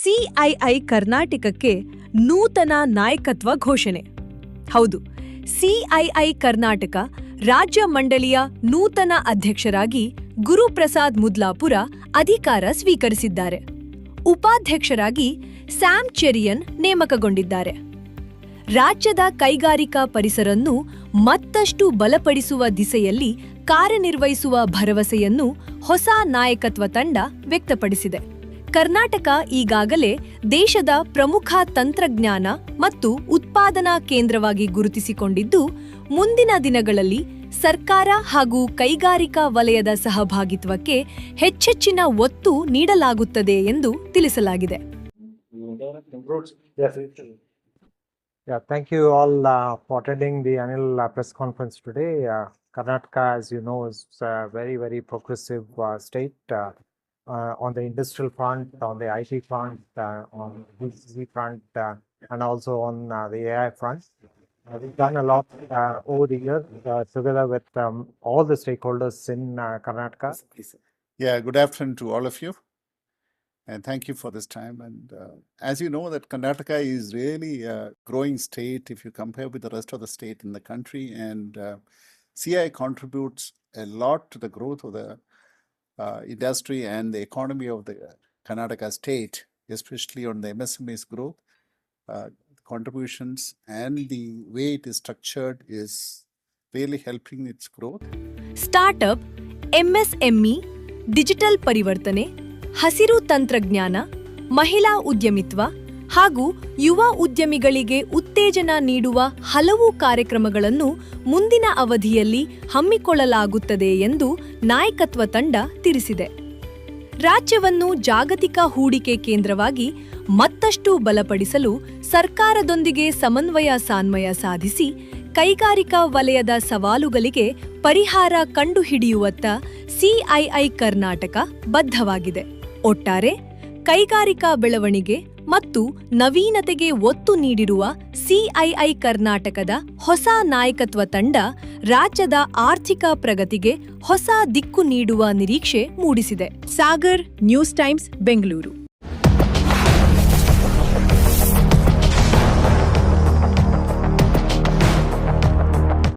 CII ಕರ್ನಾಟಕಕ್ಕೆ ನೂತನ ನಾಯಕತ್ವ ಘೋಷಣೆ. ಹೌದು, ಸಿಐಐ ಕರ್ನಾಟಕ ರಾಜ್ಯ ಮಂಡಳಿಯ ನೂತನ ಅಧ್ಯಕ್ಷರಾಗಿ ಗುರುಪ್ರಸಾದ್ ಮುದ್ಲಾಪುರ ಅಧಿಕಾರ ಸ್ವೀಕರಿಸಿದ್ದಾರೆ. ಉಪಾಧ್ಯಕ್ಷರಾಗಿ ಸ್ಯಾಮ್ ಚೆರಿಯನ್ ನೇಮಕಗೊಂಡಿದ್ದಾರೆ. ರಾಜ್ಯದ ಕೈಗಾರಿಕಾ ಪರಿಸರನ್ನು ಮತ್ತಷ್ಟು ಬಲಪಡಿಸುವ ದಿಸೆಯಲ್ಲಿ ಕಾರ್ಯನಿರ್ವಹಿಸುವ ಭರವಸೆಯನ್ನು ಹೊಸ ನಾಯಕತ್ವ ತಂಡ ವ್ಯಕ್ತಪಡಿಸಿದೆ. ಕರ್ನಾಟಕ ಈಗಾಗಲೇ ದೇಶದ ಪ್ರಮುಖ ತಂತ್ರಜ್ಞಾನ ಮತ್ತು ಉತ್ಪಾದನಾ ಕೇಂದ್ರವಾಗಿ ಗುರುತಿಸಿಕೊಂಡಿದ್ದು, ಮುಂದಿನ ದಿನಗಳಲ್ಲಿ ಸರ್ಕಾರ ಹಾಗೂ ಕೈಗಾರಿಕಾ ವಲಯದ ಸಹಭಾಗಿತ್ವಕ್ಕೆ ಹೆಚ್ಚೆಚ್ಚಿನ ಒತ್ತು ನೀಡಲಾಗುತ್ತದೆ ಎಂದು ತಿಳಿಸಲಾಗಿದೆ. Thank you all for attending the annual press conference today. Karnataka, as you know, is a very progressive state on the industrial front, on the IT front, on the BCC front, and also on the AI front. We've done a lot over the years together with all the stakeholders in Karnataka. Yeah, good afternoon to all of you. And thank you for this time. And as you know, that Karnataka is really a growing state if you compare with the rest of the state in the country. And CI contributes a lot to the growth of the industry and the economy of the Karnataka state, especially on the MSME's growth. Contributions and the way it is structured is really helping its growth. Startup, MSME, digital ಪರಿವರ್ತನೆ, ಹಸಿರು ತಂತ್ರಜ್ಞಾನ, ಮಹಿಳಾ ಉದ್ಯಮಿತ್ವ ಹಾಗೂ ಯುವ ಉದ್ಯಮಿಗಳಿಗೆ ಉತ್ತೇಜನ ನೀಡುವ ಹಲವು ಕಾರ್ಯಕ್ರಮಗಳನ್ನು ಮುಂದಿನ ಅವಧಿಯಲ್ಲಿ ಹಮ್ಮಿಕೊಳ್ಳಲಾಗುತ್ತದೆ ಎಂದು ನಾಯಕತ್ವ ತಂಡ ತಿಳಿಸಿದೆ. ರಾಜ್ಯವನ್ನು ಜಾಗತಿಕ ಹೂಡಿಕೆ ಕೇಂದ್ರವಾಗಿ ಮತ್ತಷ್ಟು ಬಲಪಡಿಸಲು ಸರ್ಕಾರದೊಂದಿಗೆ ಸಾನ್ವಯ ಸಾಧಿಸಿ ಕೈಗಾರಿಕಾ ವಲಯದ ಸವಾಲುಗಳಿಗೆ ಪರಿಹಾರ ಕಂಡುಹಿಡಿಯುವತ್ತ ಸಿಐಐ ಕರ್ನಾಟಕ ಬದ್ಧವಾಗಿದೆ. ಒಟ್ಟಾರೆ ಕೈಗಾರಿಕಾ ಬೆಳವಣಿಗೆ ಮತ್ತು ನವೀನತೆಗೆ ಒತ್ತು ನೀಡಿರುವ ಸಿಐಐ ಕರ್ನಾಟಕದ ಹೊಸ ನಾಯಕತ್ವ ತಂಡ ರಾಜ್ಯದ ಆರ್ಥಿಕ ಪ್ರಗತಿಗೆ ಹೊಸ ದಿಕ್ಕು ನೀಡುವ ನಿರೀಕ್ಷೆ ಮೂಡಿಸಿದೆ. Sagar, news times, Bengaluru.